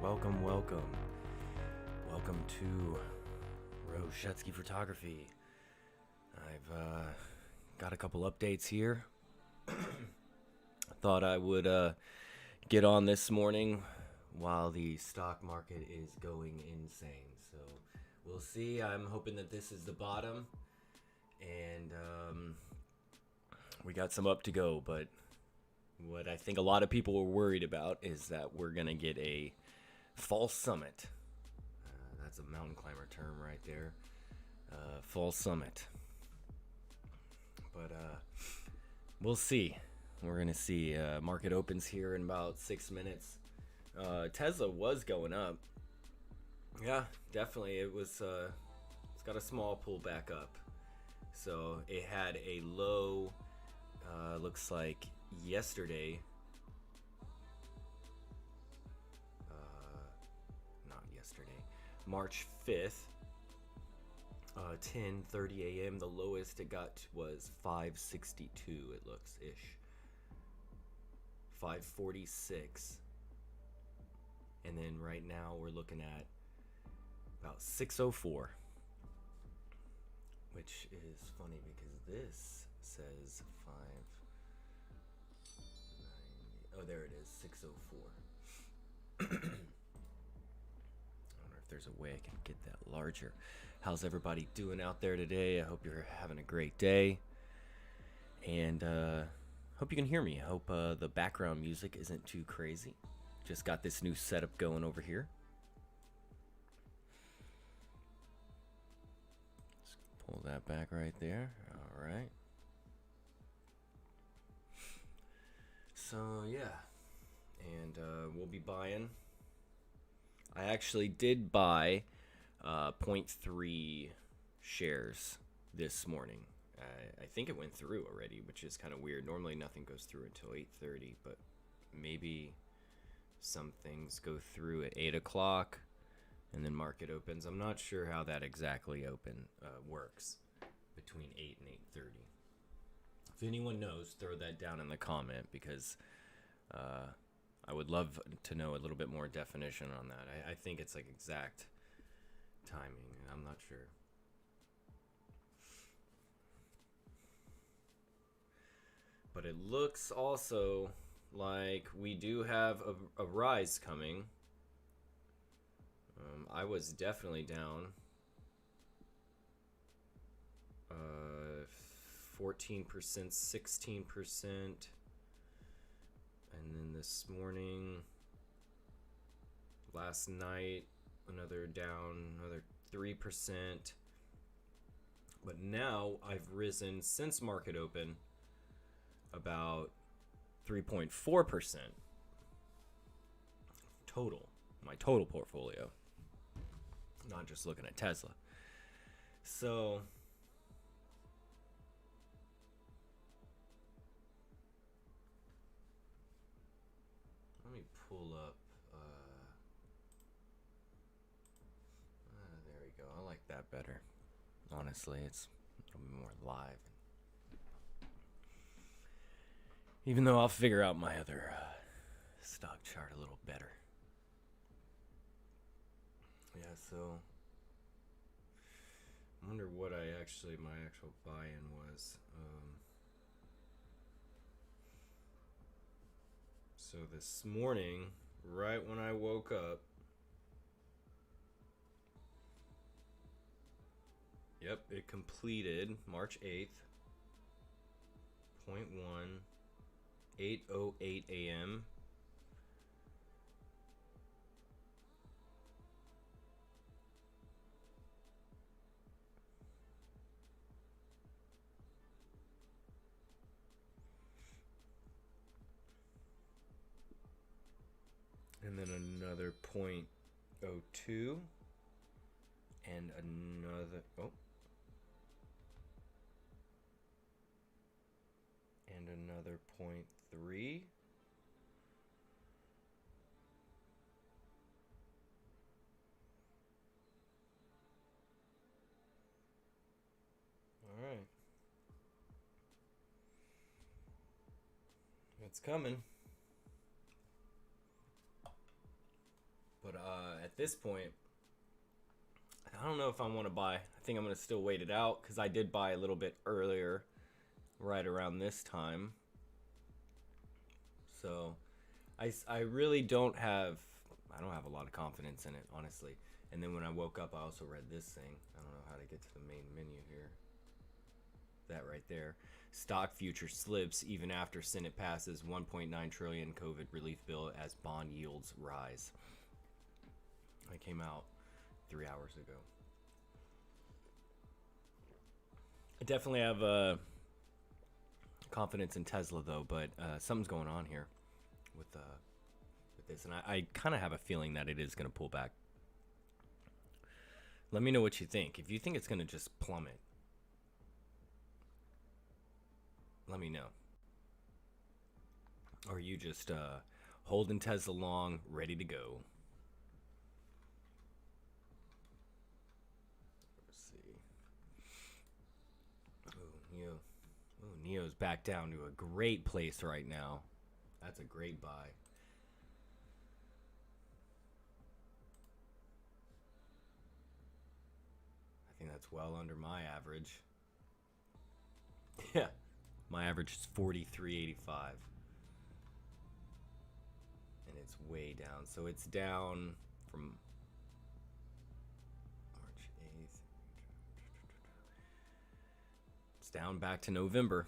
Welcome to Roschetzky Photography. I've got a couple updates here. I thought I would get on this morning while the stock market is going insane. So we'll see. I'm hoping that this is the bottom, and we got some up to go, but what I think a lot of people were worried about is that we're going to get a false summit. That's a mountain climber term right there. False summit. But we'll see. We're going to see. Market opens here in about 6 minutes. Tesla was going up. Yeah, definitely. It's got a small pullback up. So it had a low, looks like yesterday. March 5th, 10:30 a.m. The lowest it got was 562. It looks ish. 546, and then right now we're looking at about 604, which is funny because this says 590. Oh, there it is, 604. There's a way I can get that larger. How's everybody doing out there today? I hope you're having a great day, and hope you can hear me. I hope the background music isn't too crazy. Just got this new setup going over here. Let's pull that back right there. All right. So yeah, and we'll be buying. I actually did buy 0.3 shares this morning. I think it went through already, which is kind of weird. Normally nothing goes through until 8:30, but maybe some things go through at 8 o'clock and then market opens. I'm not sure how that exactly works between 8 and 8:30. If anyone knows, throw that down in the comment, because I would love to know a little bit more definition on that. I think it's like exact timing, and I'm not sure. But it looks also like we do have a rise coming. I was definitely down 14%, 16%. And then this morning, last night, another 3%. But now I've risen since market open about 3.4% total, my total portfolio, not just looking at Tesla. So pull up. There we go. I like that better. Honestly, it's a little more live. Even though I'll figure out my other stock chart a little better. Yeah, so I wonder what my actual buy-in was. So this morning, right when I woke up, yep, it completed March 8th, 8:08 a.m. And then another 0.02 and another and another 0.3. All right. It's coming. But at this point, I don't know if I want to buy. I think I'm going to still wait it out because I did buy a little bit earlier, right around this time. So I really don't have a lot of confidence in it, honestly. And then when I woke up, I also read this thing. I don't know how to get to the main menu here. That right there. Stock future slips even after Senate passes 1.9 trillion COVID relief bill as bond yields rise. It came out 3 hours ago. I definitely have confidence in Tesla though, but something's going on here with this, and I kind of have a feeling that it is going to pull back. Let me know what you think. If you think it's going to just plummet, let me know. Or are you just holding Tesla long, ready to go? Let's see. Oh, Neo. Oh, Neo's back down to a great place right now. That's a great buy. I think that's well under my average. Yeah. My average is 43.85. And it's way down. So it's down from March 8th. It's down back to November.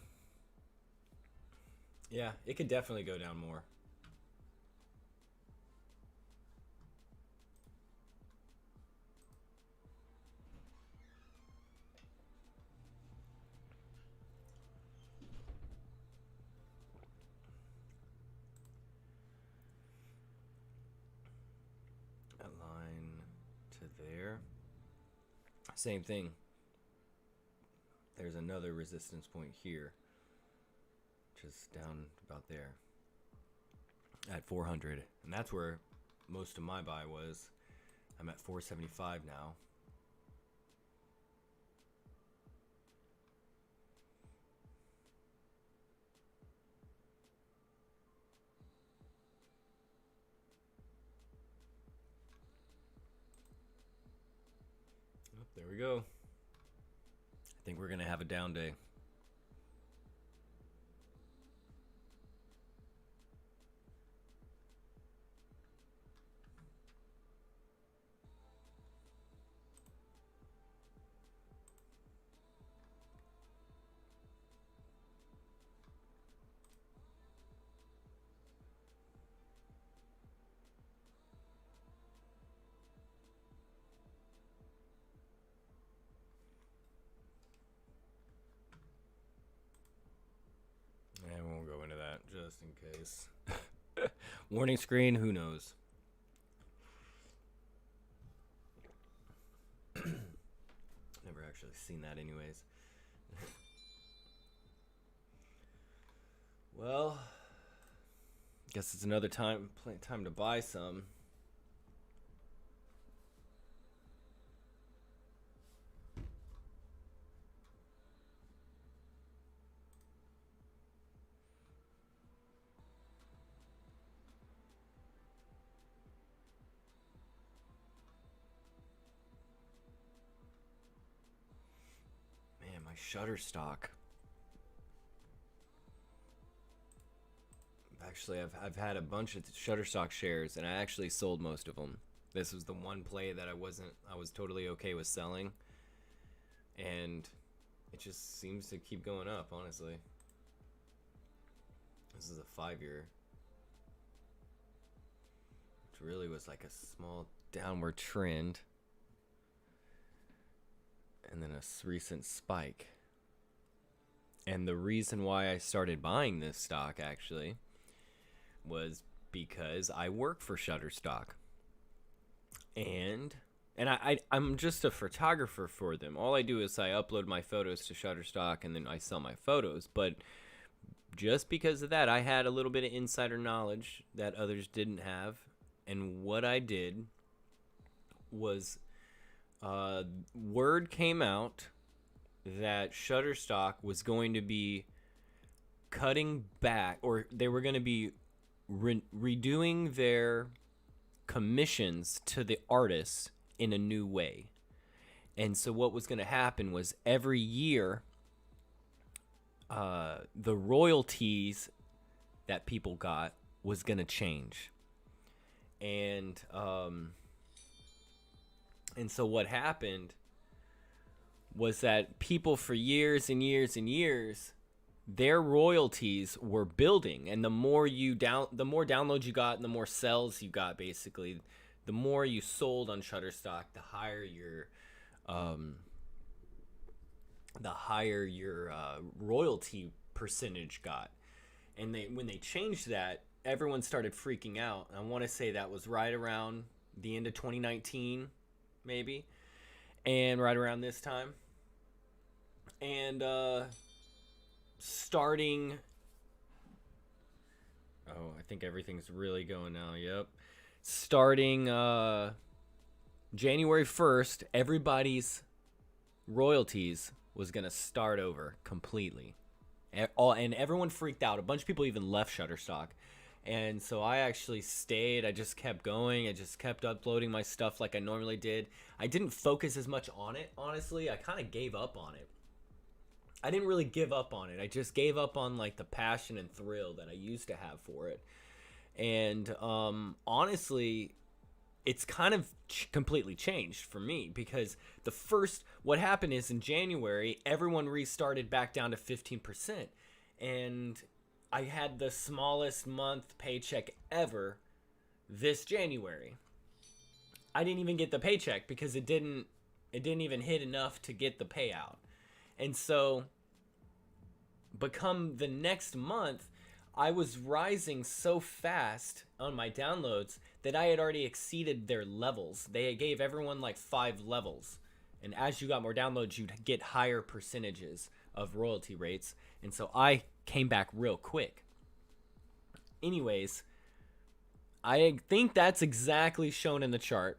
Yeah, it could definitely go down more. That line to there. Same thing. There's another resistance point here. Just down about there at 400, and that's where most of my buy was. I'm at 475 now. Oh, there we go. I think we're gonna have a down day. I won't go into that just in case. Warning screen, who knows? Never actually seen that anyways. Well, guess it's another time to buy some. Man, my Shutterstock. Actually, I've had a bunch of Shutterstock shares, and I actually sold most of them. This was the one play that I was totally okay with selling, and it just seems to keep going up, honestly. This is a 5-year, which really was like a small downward trend, and then a recent spike. And the reason why I started buying this stock actually was because I work for Shutterstock, and I'm just a photographer for them. All I do is I upload my photos to Shutterstock, and then I sell my photos. But just because of that, I had a little bit of insider knowledge that others didn't have, and what I did was word came out that Shutterstock was going to be cutting back, or they were going to be redoing their commissions to the artists in a new way. And so what was going to happen was every year, the royalties that people got was going to change. And so what happened was that people for years and years and years, their royalties were building, and the more downloads you got, and the more sales you got, basically, the more you sold on Shutterstock, the higher your royalty percentage got. And when they changed that, everyone started freaking out. I want to say that was right around the end of 2019, maybe, and right around this time. And starting, I think everything's really going now. Yep. Starting January 1st, everybody's royalties was going to start over completely. And everyone freaked out. A bunch of people even left Shutterstock. And so I actually stayed. I just kept going. I just kept uploading my stuff like I normally did. I didn't focus as much on it, honestly. I kind of gave up on it. I didn't really give up on it. I just gave up on like the passion and thrill that I used to have for it. And honestly, it's kind of completely changed for me, because what happened is in January, everyone restarted back down to 15%. And I had the smallest month paycheck ever this January. I didn't even get the paycheck because it didn't even hit enough to get the payout. And so become the next month, I was rising so fast on my downloads that I had already exceeded their levels. They gave everyone like 5 levels. And as you got more downloads, you'd get higher percentages of royalty rates. And so I came back real quick. Anyways, I think that's exactly shown in the chart.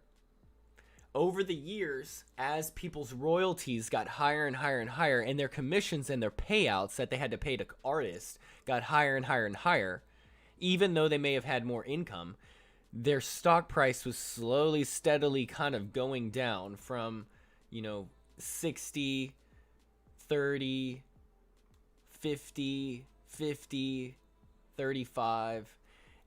Over the years, as people's royalties got higher and higher and higher, and their commissions and their payouts that they had to pay to artists got higher and higher and higher, even though they may have had more income, their stock price was slowly, steadily kind of going down from, 60, 30, 50, 50, 35.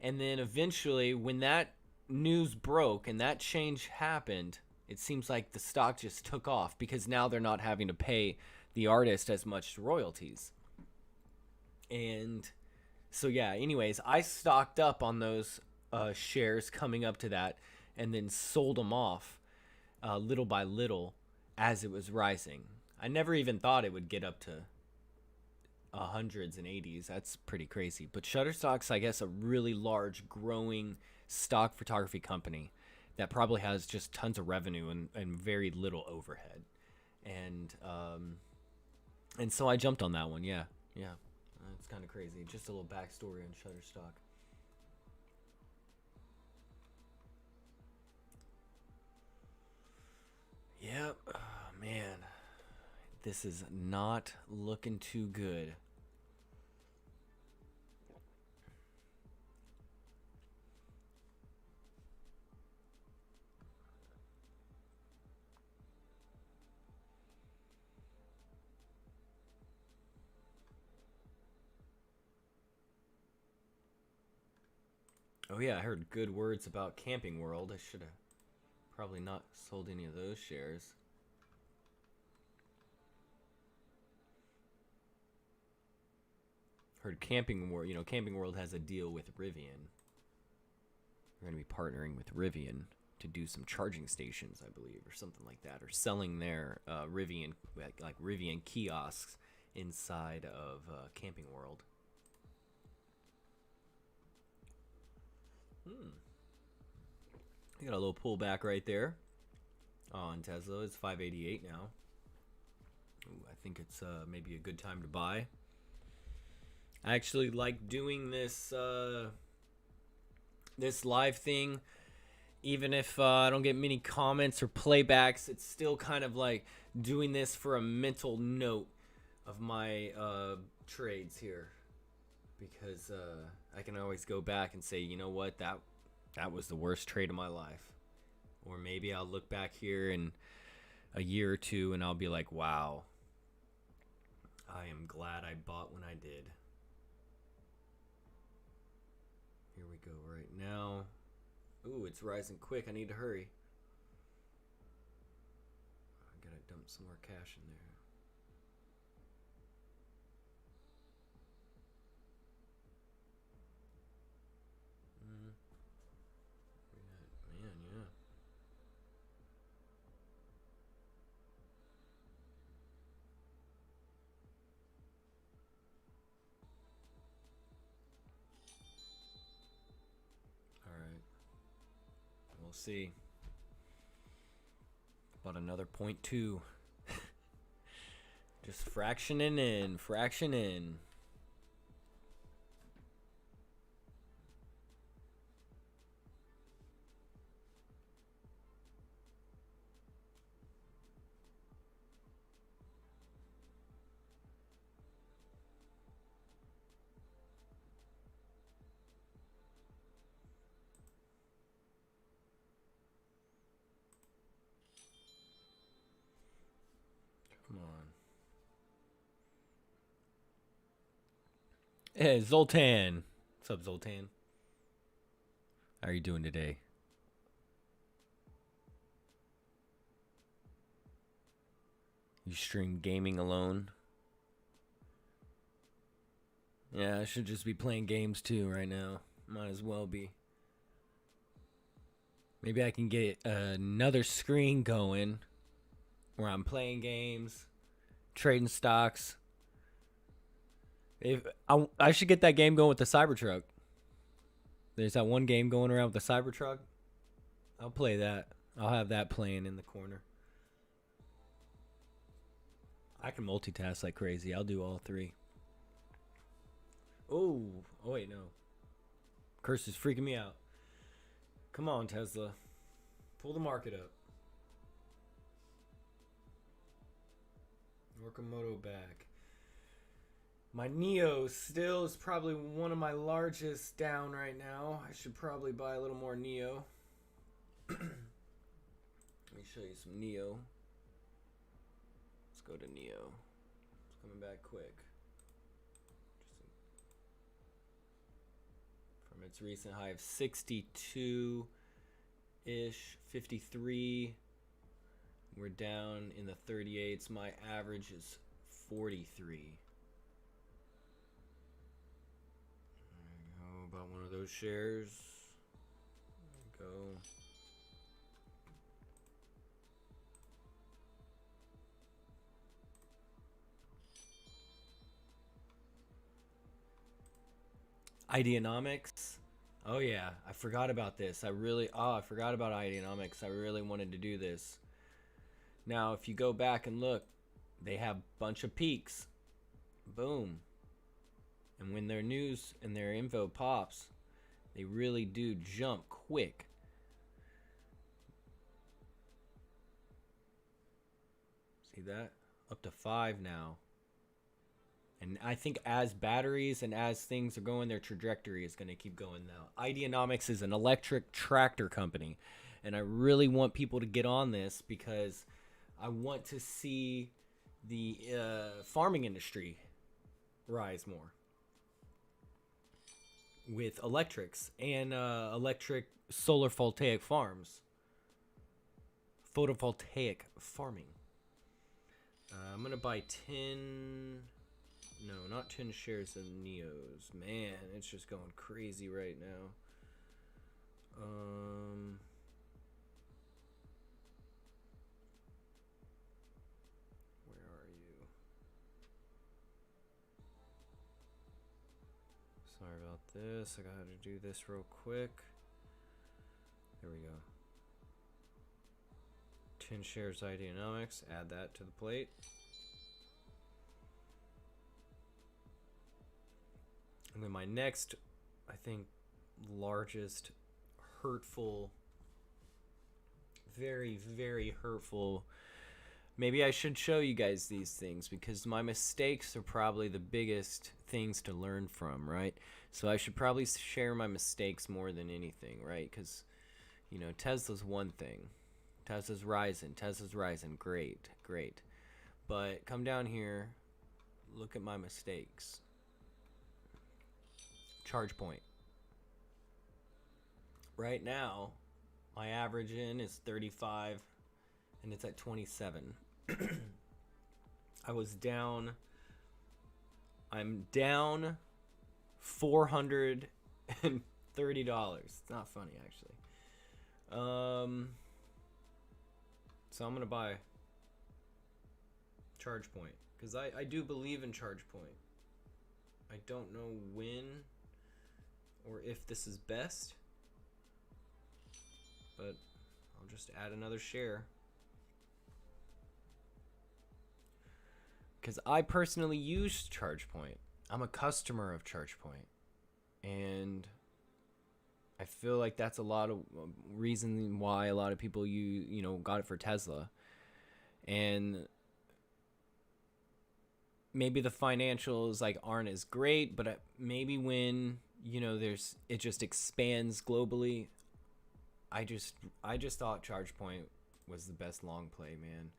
And then eventually, when that news broke and that change happened, it seems like the stock just took off, because now they're not having to pay the artist as much royalties. And so, yeah, anyways, I stocked up on those shares coming up to that, and then sold them off little by little as it was rising. I never even thought it would get up to hundreds and 80s. That's pretty crazy. But Shutterstock's, I guess, a really large, growing stock photography company that probably has just tons of revenue and very little overhead. And so I jumped on that one. Yeah. It's kind of crazy. Just a little backstory on Shutterstock. Yep. Oh, man. This is not looking too good. Oh yeah, I heard good words about Camping World. I should have probably not sold any of those shares. Heard Camping World, Camping World has a deal with Rivian. We're going to be partnering with Rivian to do some charging stations, I believe, or something like that, or selling their Rivian, like Rivian kiosks inside of Camping World. You got a little pullback right there on Tesla. It's 588 now. Ooh, I think it's maybe a good time to buy. I actually like doing this this live thing, even if I don't get many comments or playbacks. It's still kind of like doing this for a mental note of my trades here, because I can always go back and say, you know what, that was the worst trade of my life. Or maybe I'll look back here in a year or two and I'll be like, wow, I am glad I bought when I did. Here we go right now. Ooh, it's rising quick. I need to hurry. I gotta dump some more cash in there. Man, yeah. All right. We'll see. About another 0.2. Just fractioning in, fraction in. Come on. Hey, Zoltan. What's up, Zoltan? How are you doing today? You stream gaming alone? Yeah, I should just be playing games too right now. Might as well be. Maybe I can get another screen going where I'm playing games, trading stocks. If I should get that game going with the Cybertruck. There's that one game going around with the Cybertruck. I'll play that. I'll have that playing in the corner. I can multitask like crazy. I'll do all three. Oh wait, no. Curse is freaking me out. Come on, Tesla. Pull the market up. Orkamoto back. My Neo still is probably one of my largest down right now. I should probably buy a little more Neo. Let me show you some Neo. Let's go to Neo. It's coming back quick. From its recent high of 62-ish, 53. We're down in the 38s. My average is 43. How about one of those shares? There we go. Ideonomics. Oh yeah, I forgot about this. I forgot about Ideonomics. I really wanted to do this. Now, if you go back and look, they have a bunch of peaks. Boom. And when their news and their info pops, they really do jump quick. See that? Up to 5 now. And I think as batteries and as things are going, their trajectory is going to keep going now. Ideonomics is an electric tractor company. And I really want people to get on this because I want to see the farming industry rise more with electrics and electric solar photovoltaic farms. Photovoltaic farming. I'm going to buy 10... No, not 10 shares of Neos. Man, it's just going crazy right now. Where are you? Sorry about this. I gotta do this real quick. There we go. 10 shares Ideonomics. Add that to the plate. And then my next, I think, largest hurtful, very, very hurtful maybe I should show you guys these things, because my mistakes are probably the biggest things to learn from, right? So I should probably share my mistakes more than anything, right? Because, you know, Tesla's one thing. Tesla's rising, great, great. But come down here, look at my mistakes. Charge point. Right now, my average in is 35, and it's at 27. I'm down $430. It's not funny, actually. So I'm gonna buy Charge Point, because I do believe in Charge Point. I don't know when or if this is best, but I'll just add another share, because I personally use Charge Point. I'm a customer of Charge Point, and I feel like that's a lot of reason why a lot of people got it for Tesla. And maybe the financials aren't as great, but maybe when it just expands globally. I just thought Charge Point was the best long play, man.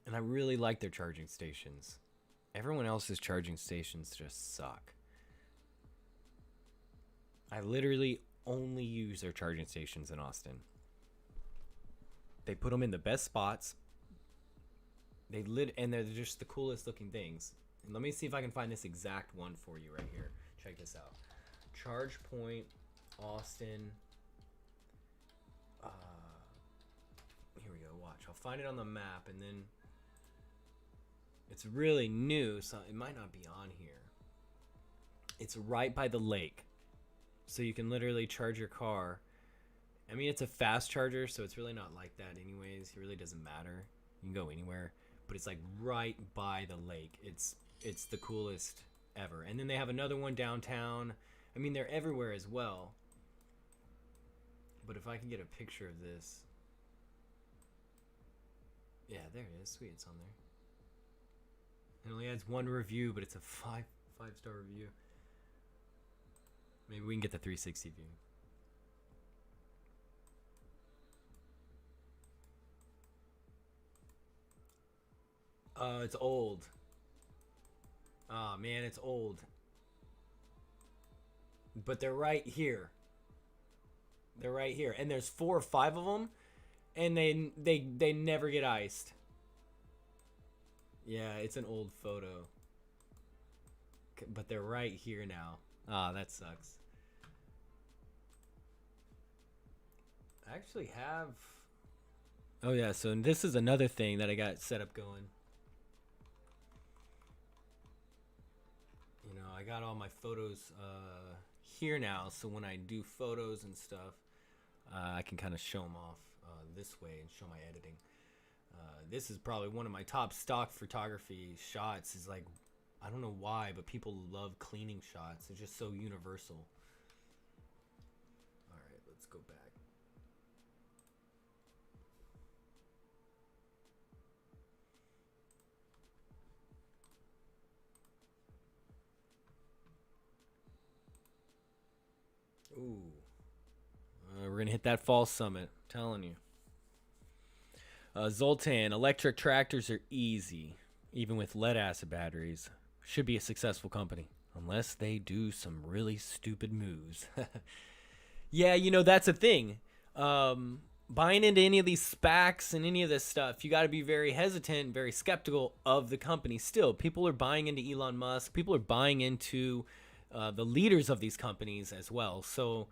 And I really like their charging stations. Everyone else's charging stations just suck. I literally only use their charging stations in Austin. They put them in the best spots. And they're just the coolest looking things. And let me see if I can find this exact one for you right here. Check this out. Charge Point, Austin. Here we go. Watch. I'll find it on the map, and then it's really new, so it might not be on here. It's right by the lake, so you can literally charge your car. I mean, it's a fast charger, so it's really not like that anyways. It really doesn't matter. You can go anywhere, but it's like right by the lake. It's the coolest ever. And then they have another one downtown. I mean, they're everywhere as well. But if I can get a picture of this. Yeah, there it is. Sweet, it's on there. It only adds one review, but it's a five-star review. Maybe we can get the 360 view. It's old. Oh man, it's old. But they're right here. They're right here, and there's 4 or 5 of them, and they never get iced. Yeah, it's an old photo. But they're right here now. Ah, that sucks. I actually have. Oh yeah, so this is another thing that I got set up going. You know, I got all my photos here now, so when I do photos and stuff, I can kind of show them off this way and show my editing. This is probably one of my top stock photography shots. Is like, I don't know why, but people love cleaning shots. It's just so universal. All right, let's go back. Ooh. We're going to hit that fall summit. I'm telling you. Zoltan, electric tractors are easy, even with lead acid batteries. Should be a successful company, unless they do some really stupid moves. Yeah, you know, that's a thing. Buying into any of these SPACs and any of this stuff, you got to be very hesitant, very skeptical of the company. Still, people are buying into Elon Musk. People are buying into the leaders of these companies as well. So,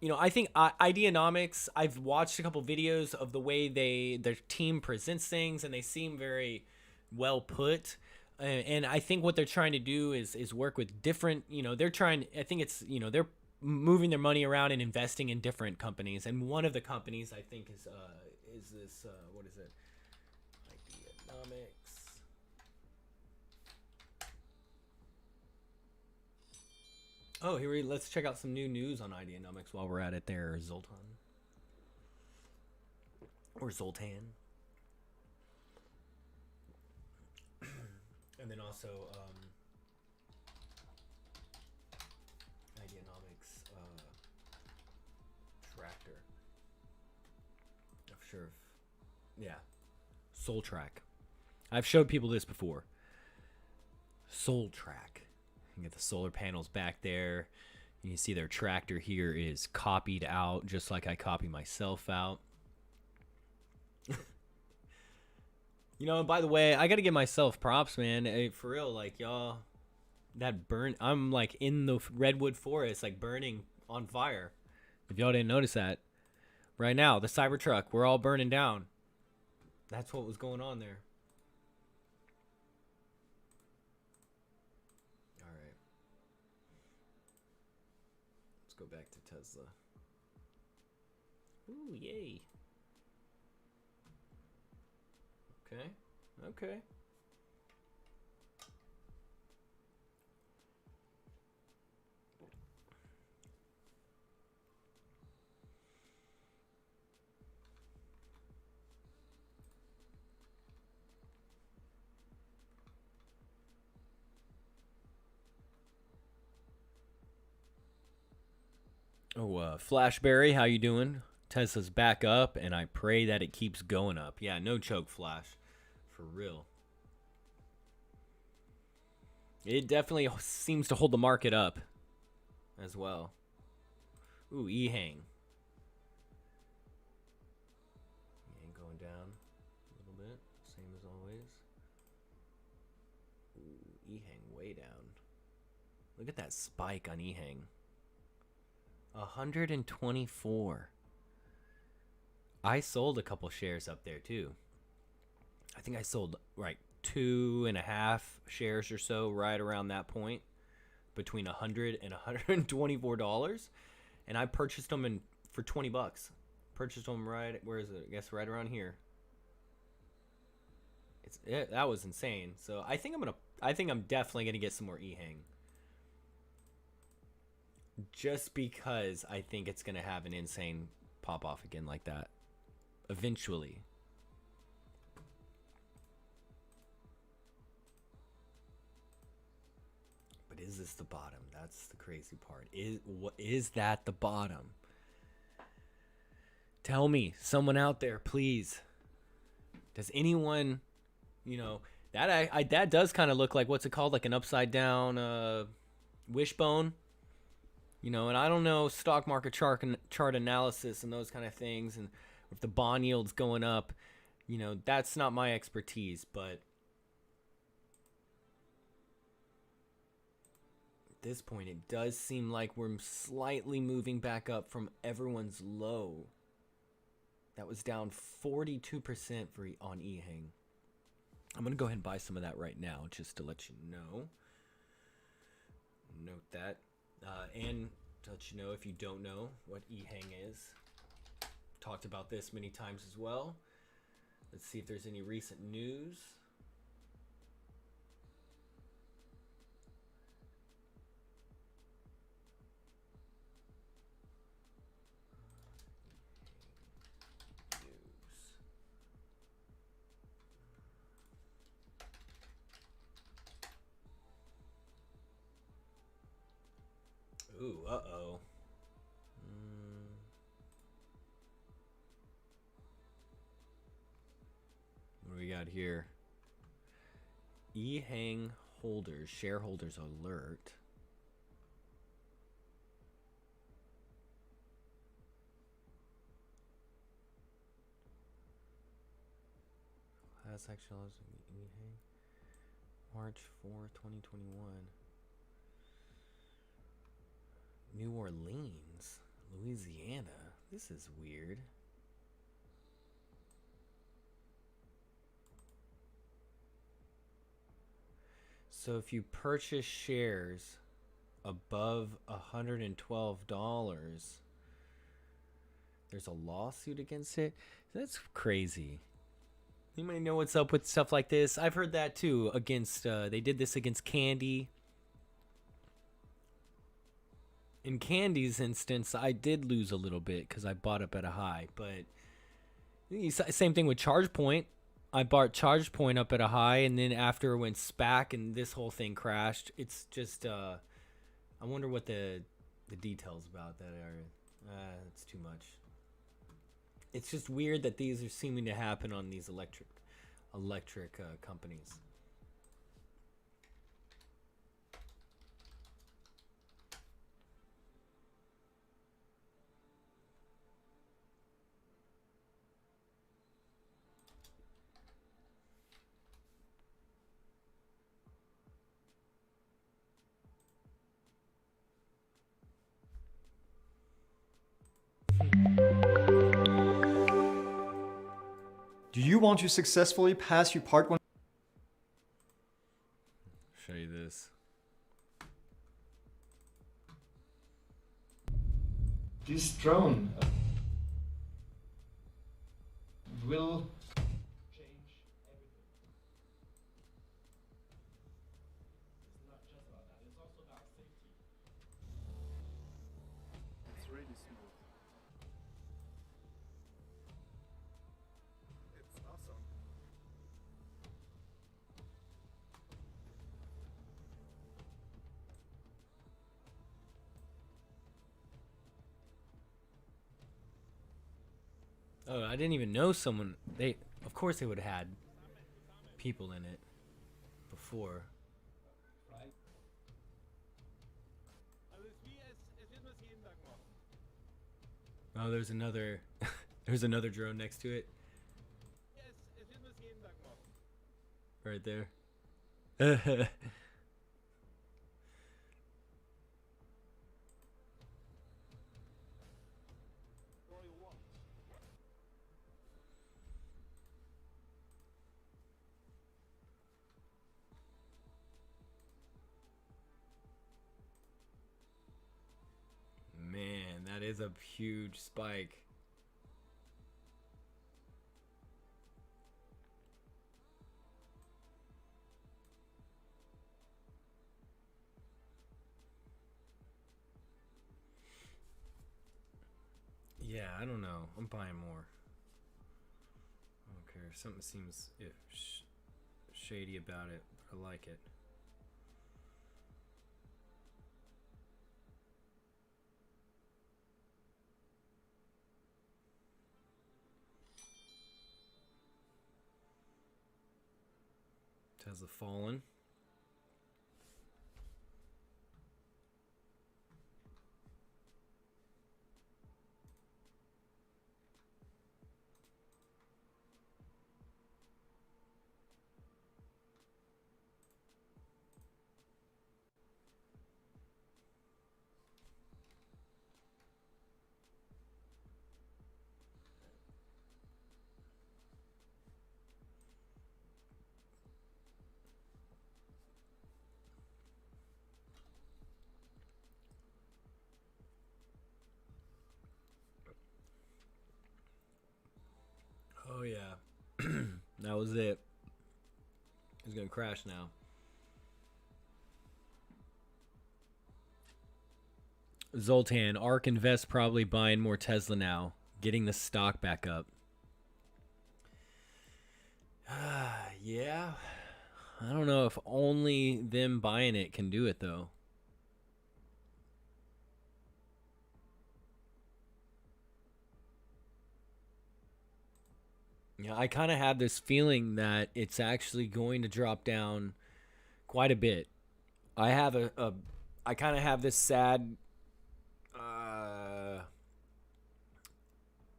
you know, I think Ideanomics, I've watched a couple videos of the way their team presents things, and they seem very well put. And I think what they're trying to do is work with different, you know, I think it's, you know, they're moving their money around and investing in different companies. And one of the companies I think is this, what is it? Ideanomics. Oh, let's check out some new news on Ideanomics while we're at it there, Zoltan. or Zoltan. And then also Ideanomics Tractor. I'm sure if, yeah, Soul Track. I've showed people this before. Soul Track. You get the solar panels back there. You can see their tractor here is copied out just like I copy myself out. You know, by the way, I gotta give myself props, man. Hey, for real, like, y'all, that burn, I'm like in the redwood forest, like burning on fire. If y'all didn't notice that, right now, the Cybertruck, we're all burning down. That's what was going on there. All right. Let's go back to Tesla. Ooh, yay. Okay. Okay. Oh, Flashberry, how you doing? Tesla's back up, and I pray that it keeps going up. Yeah, no choke, Flash. For real. It definitely seems to hold the market up as well. Ooh, E-Hang. E-Hang going down a little bit, same as always. Ooh, E-Hang way down. Look at that spike on E-Hang. 124. I sold a couple shares up there too. I think I sold right 2.5 shares or so right around that point, between $100 and $124, and I purchased them for $20. Purchased them right, where is it? I guess right around here. That was insane. So I think I'm definitely gonna get some more E-Hang. Just because I think it's gonna have an insane pop off again like that eventually. But is this the bottom? That's the crazy part. Is that the bottom? Tell me, someone out there, please. Does anyone, you know, that does kind of look like, what's it called, like an upside down wishbone? You know, and I don't know stock market chart analysis and those kind of things, and if the bond yield's going up, you know, that's not my expertise, but at this point it does seem like we're slightly moving back up from everyone's low. That was down 42% on E-Hang. I'm going to go ahead and buy some of that right now just to let you know. Note that. And to let you know, if you don't know what E-Hang is, talked about this many times as well. Let's see if there's any recent news. Ooh, uh-oh. What do we got here? E-Hang holders, shareholders alert. Class action E-Hang. March 4th, 2021. New Orleans, Louisiana. This is weird. So if you purchase shares above $112, there's a lawsuit against it. That's crazy. Anybody know what's up with stuff like this? I've heard that too. Against they did this against Candy. In Candy's instance, I did lose a little bit because I bought up at a high, but Same thing with ChargePoint. I bought ChargePoint up at a high, and then after it went SPAC and this whole thing crashed. It's just I wonder what the details about that are. It's too much. It's just weird that these are seeming to happen on these electric companies. Do you want to successfully pass your part 1? Show you this. This drone will change everything. It's not just about that, it's also about safety. It's really smooth. It's awesome. Oh, I didn't even know someone. Of course, they would have had people in it before. Oh, there's another. There's another drone next to it. Right there. Man, that is a huge spike. Yeah, I don't know. I'm buying more. I don't care. Something seems shady about it. I like it. Tesla fallen. Oh yeah. That was it. It's gonna crash now. Zoltan, ARK Invest probably buying more Tesla now, getting the stock back up. Yeah. I don't know if only them buying it can do it though. Yeah, I kind of had this feeling that it's actually going to drop down quite a bit. I have I kind of have this sad,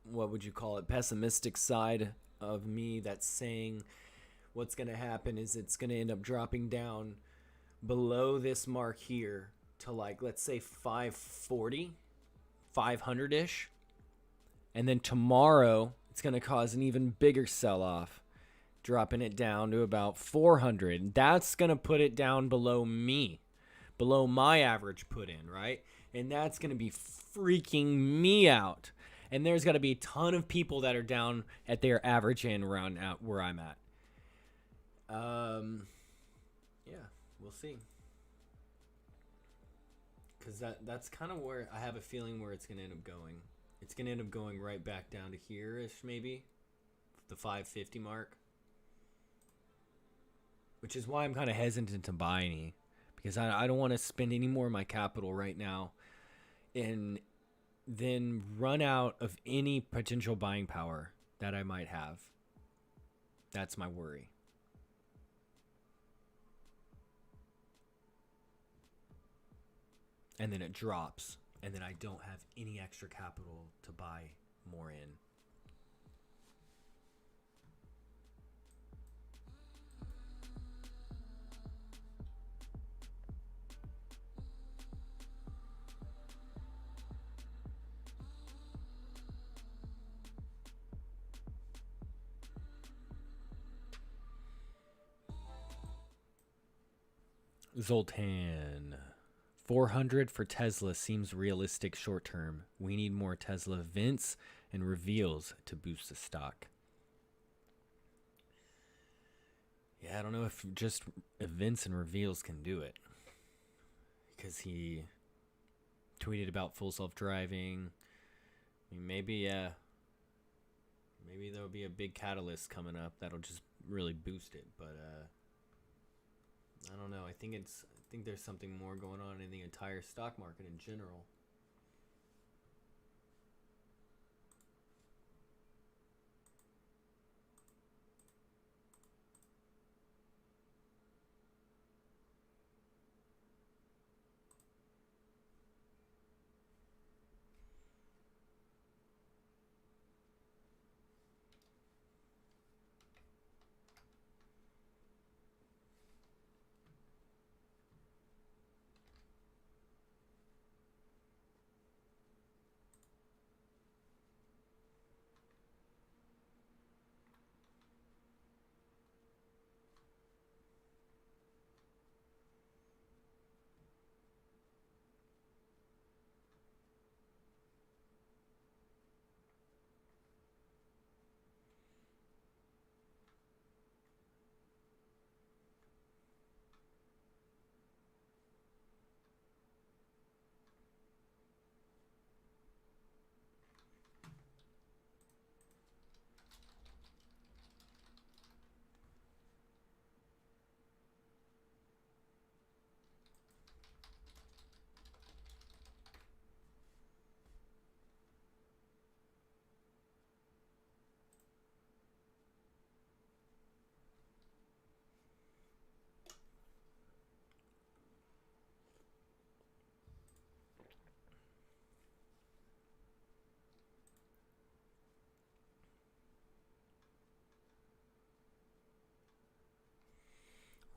what would you call it, pessimistic side of me that's saying what's going to happen is it's going to end up dropping down below this mark here to like, let's say 540, 500-ish. And then tomorrow it's going to cause an even bigger sell-off, dropping it down to about 400. That's going to put it down below me, below my average put in, right? And that's going to be freaking me out. And there's got to be a ton of people that are down at their average and around out where I'm at. Yeah, we'll see. Because that's kind of where I have a feeling where it's going to end up going. It's going to end up going right back down to here-ish, maybe. the 550 mark, which is why I'm kind of hesitant to buy any, because I don't want to spend any more of my capital right now and then run out of any potential buying power that I might have. That's my worry. And then it drops, and then I don't have any extra capital to buy more in. Zoltan. 400 for Tesla seems realistic short term. We need more Tesla events and reveals to boost the stock. Yeah, I don't know if just events and reveals can do it, because he tweeted about full self-driving. I mean, maybe there'll be a big catalyst coming up that'll just really boost it, but I don't know. I think there's something more going on in the entire stock market in general.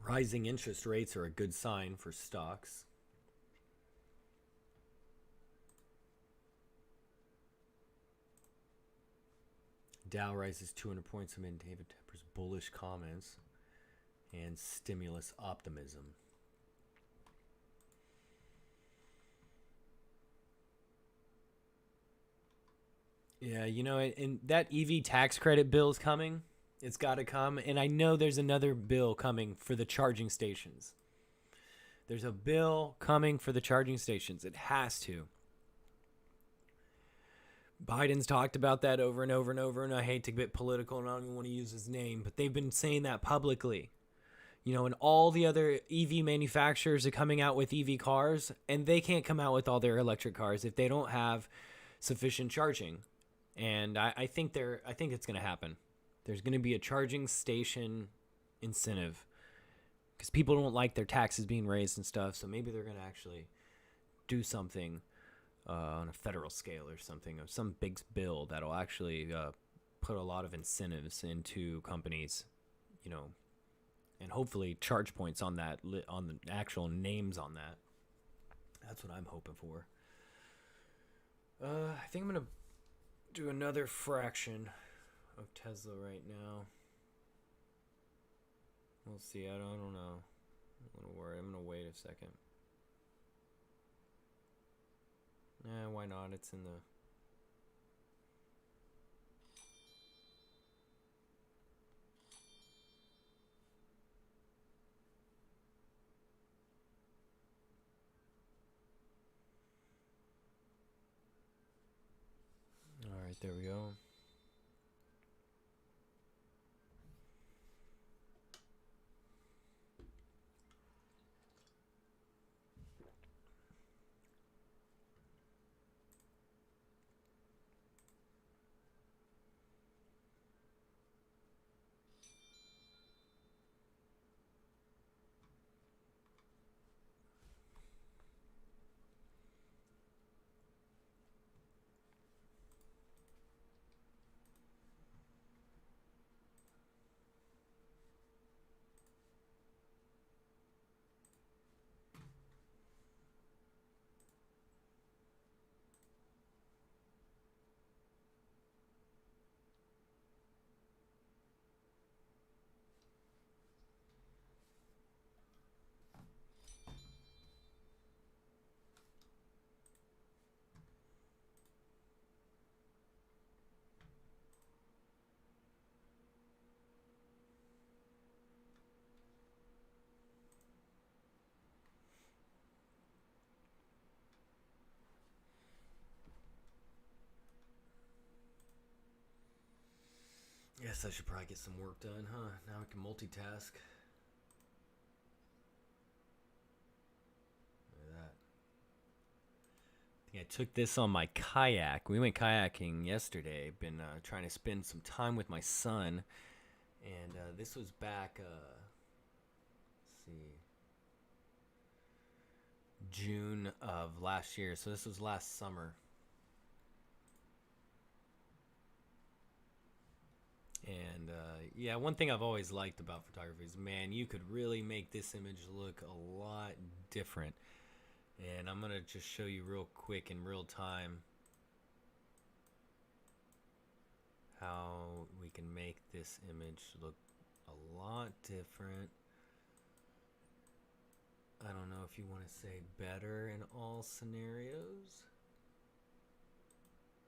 Rising interest rates are a good sign for stocks. Dow rises 200 points amid David Tepper's bullish comments and stimulus optimism. Yeah, and that EV tax credit bill is coming. It's got to come. And I know there's another bill coming for the charging stations. There's a bill coming for the charging stations. It has to. Biden's talked about that over and over and over, and I hate to get political, and I don't even want to use his name, but they've been saying that publicly. And all the other EV manufacturers are coming out with EV cars, and they can't come out with all their electric cars if they don't have sufficient charging. And I think it's going to happen. There's going to be a charging station incentive because people don't like their taxes being raised and stuff. So maybe they're going to actually do something on a federal scale or something, of some big bill that'll actually put a lot of incentives into companies, and hopefully charge points on that, on the actual names on that. That's what I'm hoping for. I think I'm going to do another fraction of Tesla right now. We'll see. I don't know. I'm going to worry. I'm going to wait a second. Why not? It's in the... All right, there we go. guess I should probably get some work done, huh? Now I can multitask. Look at that. I think I took this on my kayak. We went kayaking yesterday. Been trying to spend some time with my son. And this was back, let's see, June of last year. So this was last summer. And yeah, one thing I've always liked about photography is, man, you could really make this image look a lot different. And I'm going to just show you real quick in real time how we can make this image look a lot different. I don't know if you want to say better in all scenarios.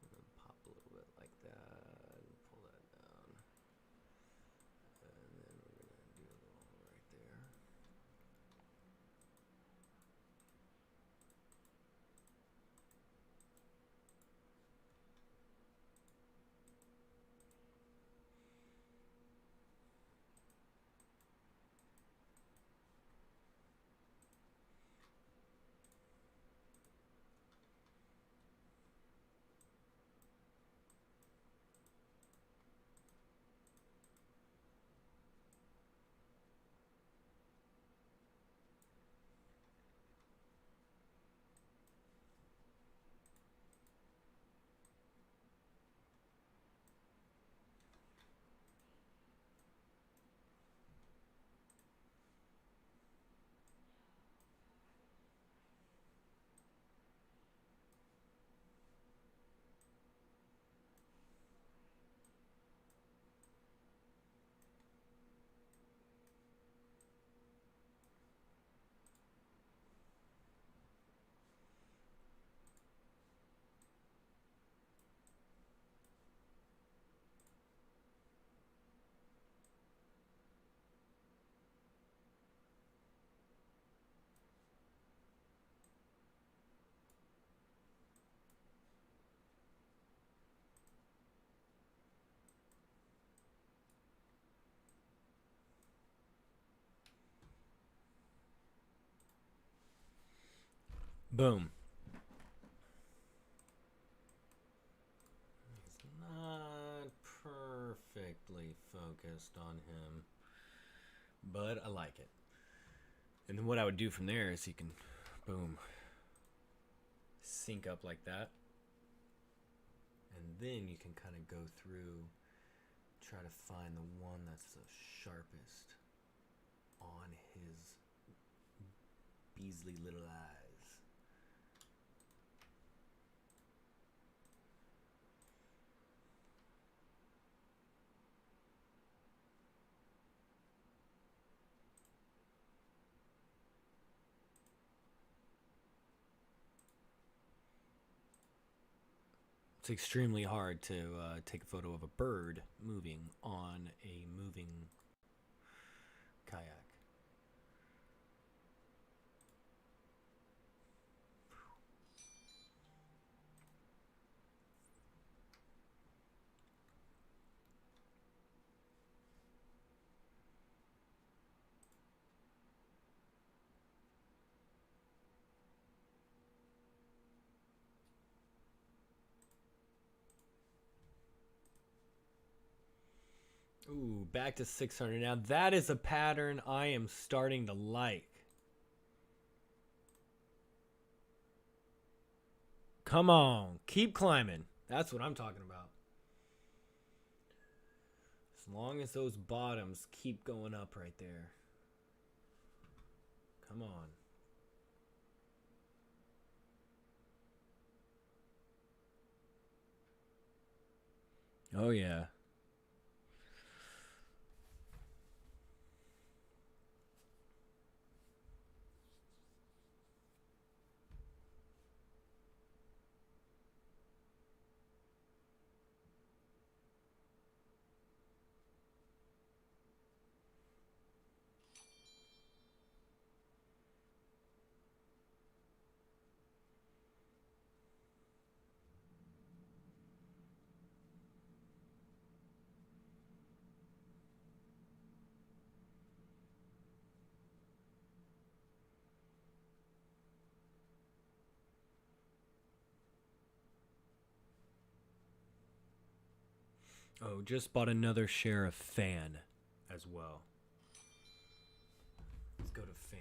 I'm going to pop a little bit like that and pull that down. And then we're going to do a little right there. Boom. It's not perfectly focused on him, but I like it. And then what I would do from there is you can, boom, sync up like that. And then you can kind of go through, try to find the one that's the sharpest on his beastly little eyes. It's extremely hard to take a photo of a bird moving on a moving kayak. Ooh, back to 600. Now that is a pattern I am starting to like. Come on, keep climbing. That's what I'm talking about. As long as those bottoms keep going up right there. Come on. Oh yeah. Oh, just bought another share of fan as well. Let's go to fan.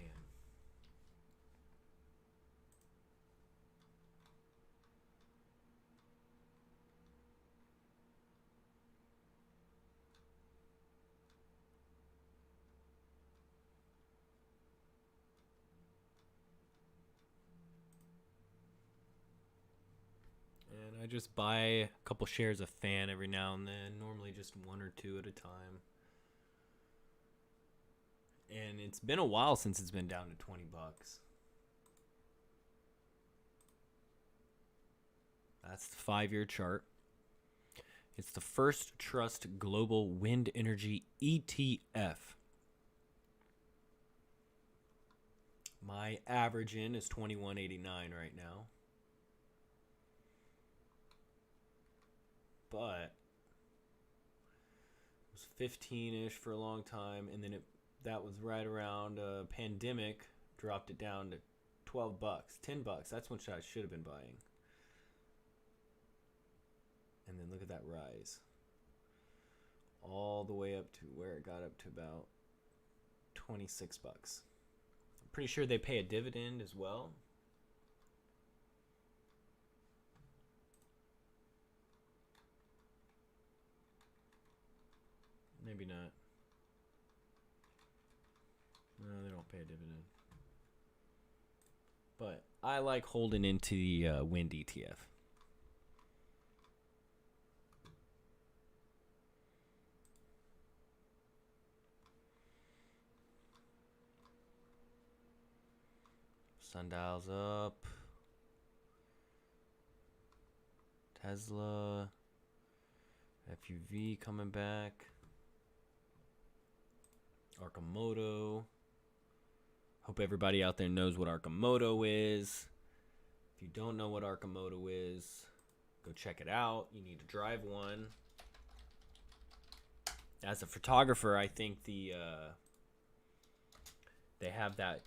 And I just buy a couple shares of fan every now and then, normally just one or two at a time. And it's been a while since it's been down to 20 bucks. That's the 5-year chart. It's the First Trust Global Wind Energy ETF. My average in is $21.89 right now. But it was 15-ish for a long time, and then that was right around pandemic, dropped it down to 12 bucks, 10 bucks. That's what I should have been buying. And then look at that rise. All the way up to where it got up to about 26 bucks. I'm pretty sure they pay a dividend as well. Maybe not. No, they don't pay a dividend. But I like holding into the wind ETF. Sundial's up. Tesla. FUV coming back. Arcimoto. Hope everybody out there knows what Arcimoto is. If you don't know what Arcimoto is, go check it out. You need to drive one. As a photographer, I think they have that.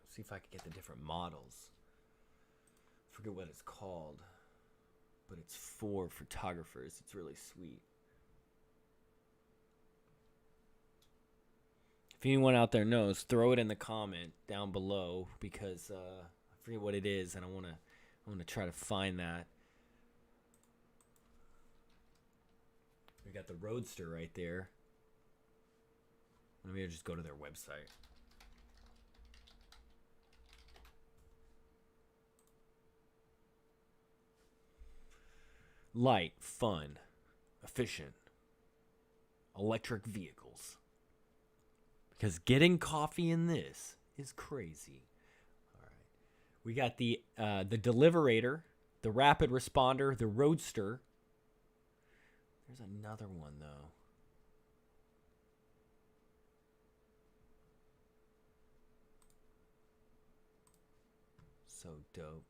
See if I can get the different models. I forget what it's called, but it's for photographers. It's really sweet. If anyone out there knows, throw it in the comment down below, because I forget what it is, and I want to try to find that. We got the Roadster right there. Maybe I'll just go to their website. Light, fun, efficient, electric vehicles. Because getting coffee in this is crazy. All right, we got the Deliverator, the Rapid Responder, the Roadster. There's another one though. So dope.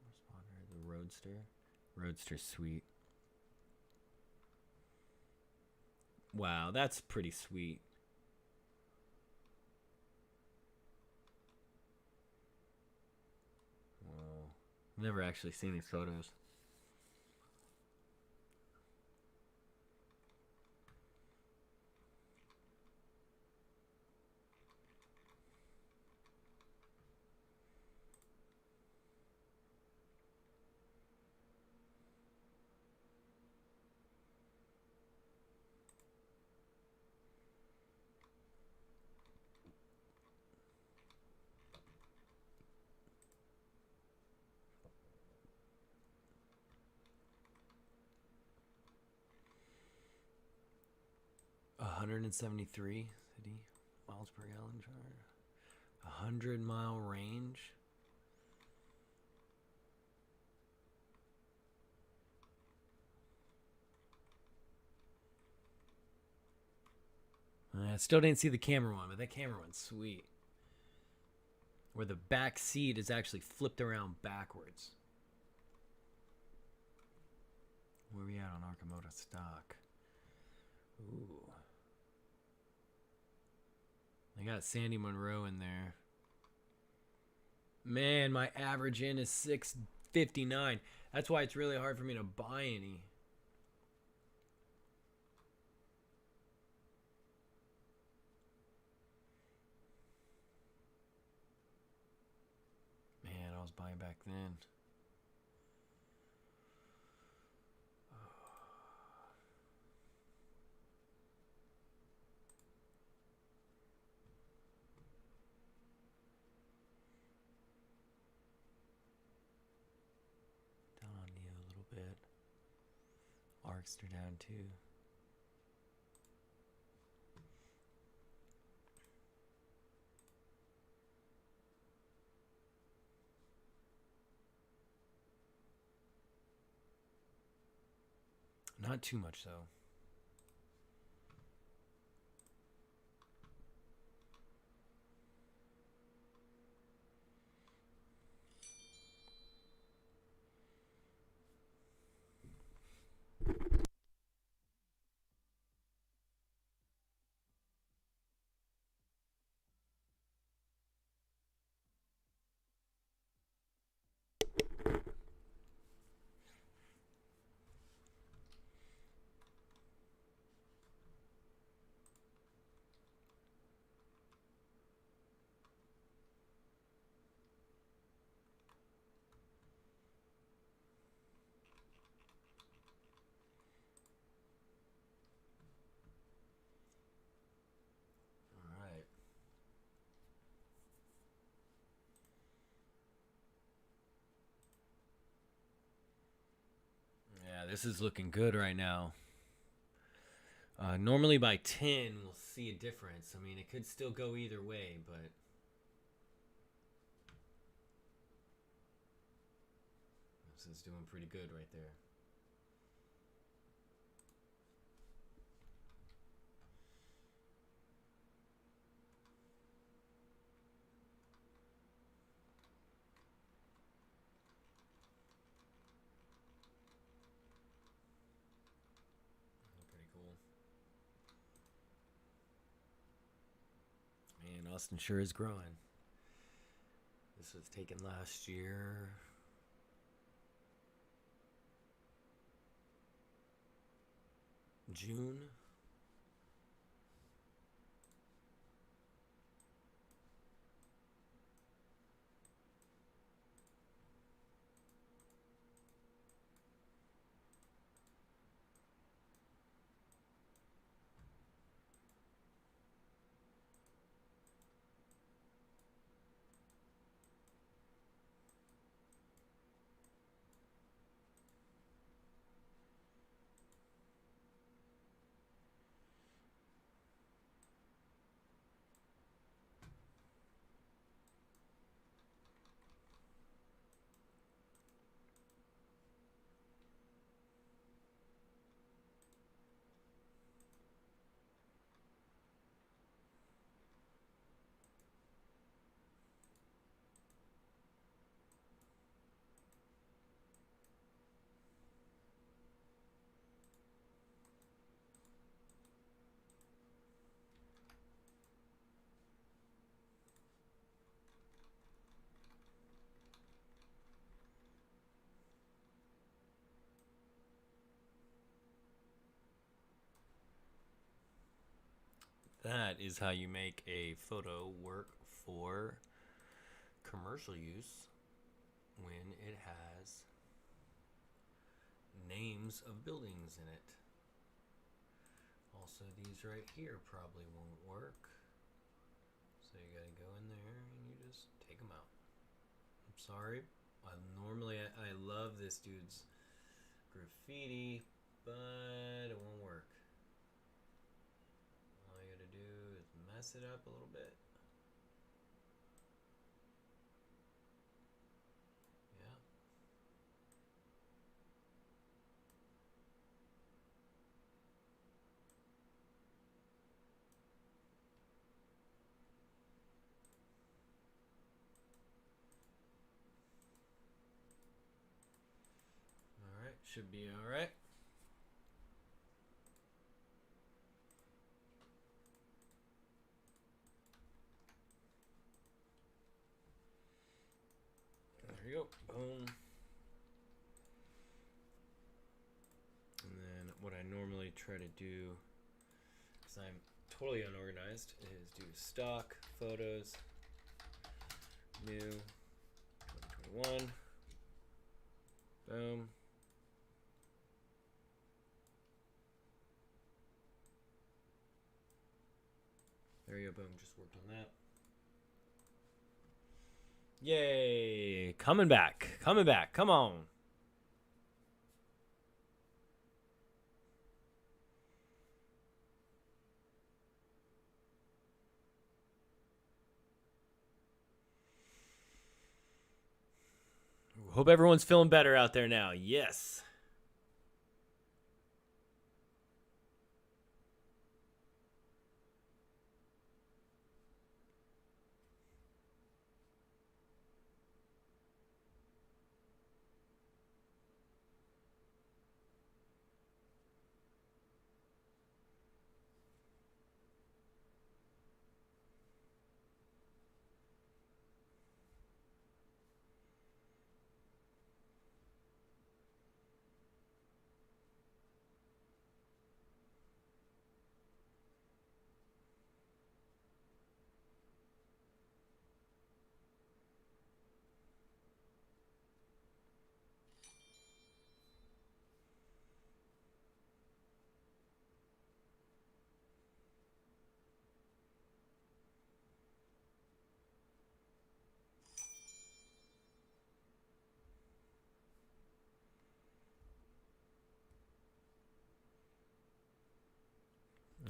Responder, the Roadster. Roadster's sweet. Wow, that's pretty sweet. Whoa. I've never actually seen these photos. $173 city miles per gallon charge. 100-mile range. I still didn't see the camera one, but that camera one's sweet. Where the back seat is actually flipped around backwards. Where are we at on Arcimoto stock? Ooh. I got Sandy Monroe in there. Man, my average in is 659. That's why it's really hard for me to buy any. Man, I was buying back then. Down on Neo a little bit. Arcs are down too. Not too much though. All right. Yeah, this is looking good right now. Normally by 10, we'll see a difference. I mean, it could still go either way, but this is doing pretty good right there. Pretty cool. Man, Austin sure is growing. This was taken last year. June. That is how you make a photo work for commercial use when it has names of buildings in it. Also, these right here probably won't work. So you gotta go in there and you just take them out. I'm sorry. I love this dude's graffiti, but it won't work. All you gotta do is mess it up a little bit. Yeah. All right, should be all right. There you go. Boom. normally try to do, because I'm totally unorganized, is do stock photos, new 2021. Boom. There you go, boom, just worked on that. Yay! Coming back, come on. Hope everyone's feeling better out there now. Yes.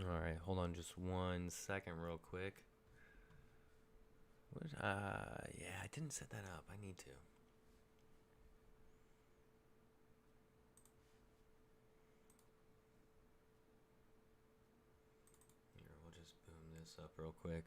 All right, hold on just 1 second real quick. What? Yeah, I didn't set that up. I need to. Here, we'll just boom this up real quick.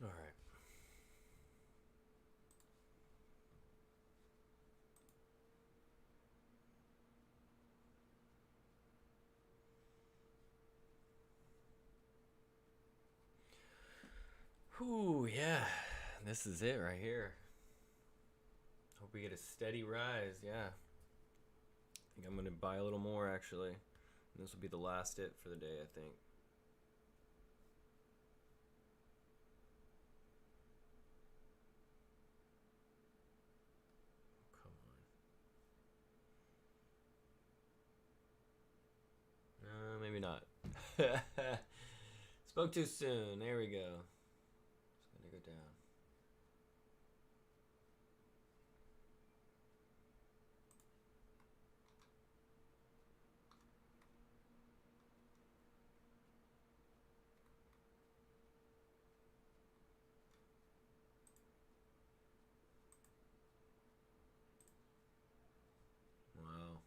All right. Whew, yeah. This is it right here. Hope we get a steady rise, yeah. I think I'm going to buy a little more, actually. And this will be the last it for the day, I think. Come on. Maybe not. Spoke too soon. There we go. It's going to go down. Wow.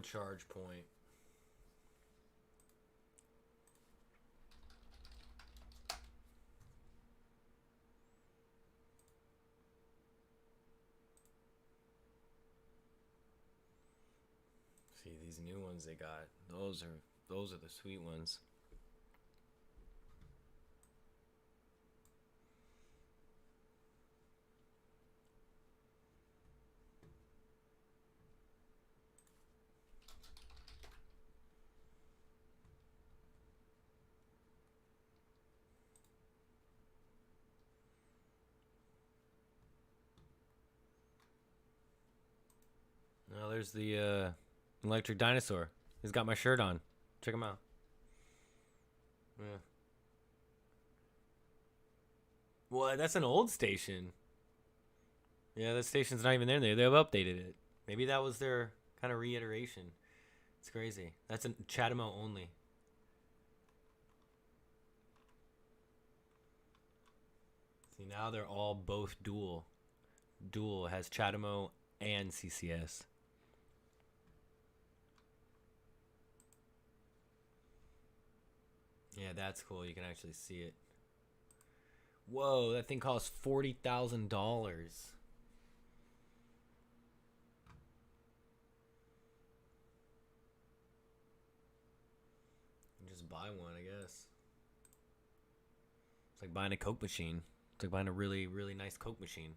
charge point. See these new ones they got. Those are the sweet ones. Now there's the electric dinosaur. He's got my shirt on. Check him out. Yeah. What? That's an old station. Yeah, that station's not even there. They've updated it. Maybe that was their kind of reiteration. It's crazy. That's in Chatamo only. See, now they're all both dual. Dual has Chatamo and CCS. Yeah, that's cool. You can actually see it. Whoa, that thing costs $40,000. Just buy one, I guess. It's like buying a Coke machine. It's like buying a really, really nice Coke machine.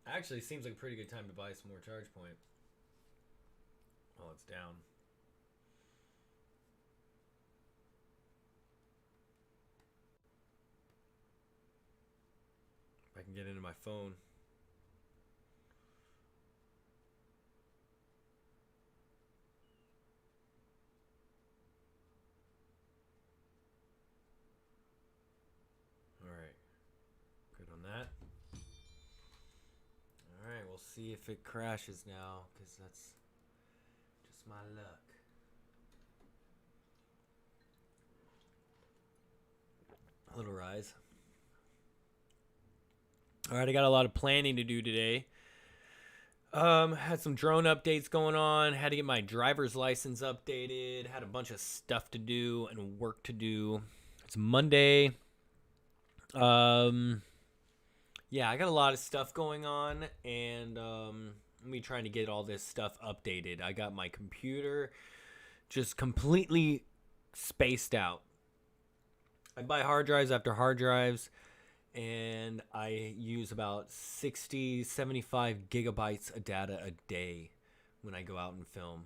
Actually, seems like a pretty good time to buy some more charge point. Oh, it's down. If I can get into my phone. All right. Good on that. All right, we'll see if it crashes now, because that's just my luck. A little rise. All right, I got a lot of planning to do today. Had some drone updates going on. Had to get my driver's license updated. Had a bunch of stuff to do and work to do. It's Monday. Yeah, I got a lot of stuff going on, and me trying to get all this stuff updated. I got my computer just completely spaced out. I buy hard drives after hard drives, and I use about 60, 75 gigabytes of data a day when I go out and film.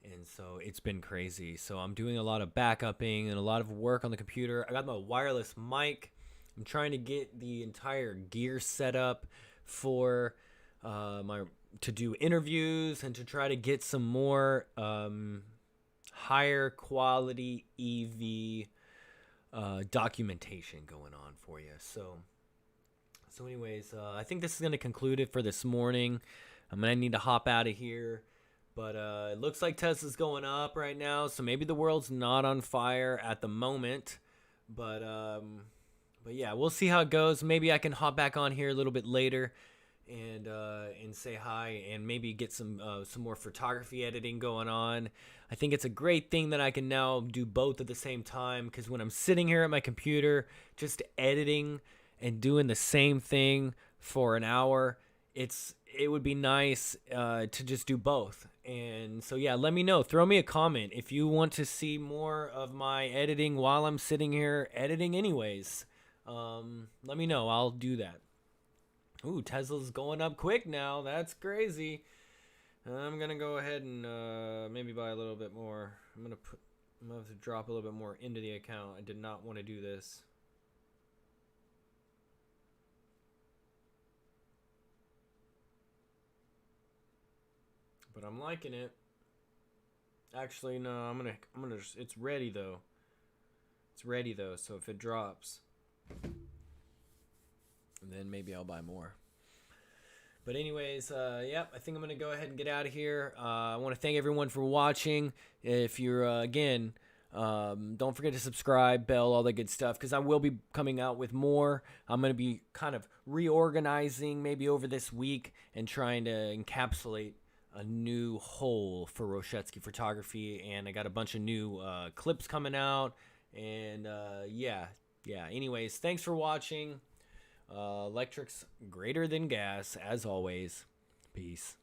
And so it's been crazy. So I'm doing a lot of backupping and a lot of work on the computer. I got my wireless mic. I'm trying to get the entire gear set up for to do interviews and to try to get some more higher quality EV documentation going on for you. So anyways, I think this is going to conclude it for this morning. I'm going to need to hop out of here. But it looks like Tesla's going up right now, so maybe the world's not on fire at the moment. But yeah, we'll see how it goes. Maybe I can hop back on here a little bit later and say hi and maybe get some more photography editing going on. I think it's a great thing that I can now do both at the same time, because when I'm sitting here at my computer just editing and doing the same thing for an hour, it would be nice to just do both. And so yeah, let me know. Throw me a comment if you want to see more of my editing while I'm sitting here editing anyways. Let me know. I'll do that. Ooh, Tesla's going up quick now. That's crazy. I'm gonna go ahead and maybe buy a little bit more. I'm gonna have to drop a little bit more into the account. I did not want to do this. But I'm liking it. Actually, no, I'm gonna just, it's ready though. It's ready though, so if it drops, then maybe I'll buy more. But anyways, yep, I think I'm going to go ahead and get out of here. I want to thank everyone for watching. If you're, again, Don't forget to subscribe, bell, all that good stuff, because I will be coming out with more. I'm going to be kind of reorganizing maybe over this week and trying to encapsulate a new whole for Roschetzky Photography. And I got a bunch of new clips coming out. And yeah. Anyways, thanks for watching. Electric's greater than gas, as always. Peace.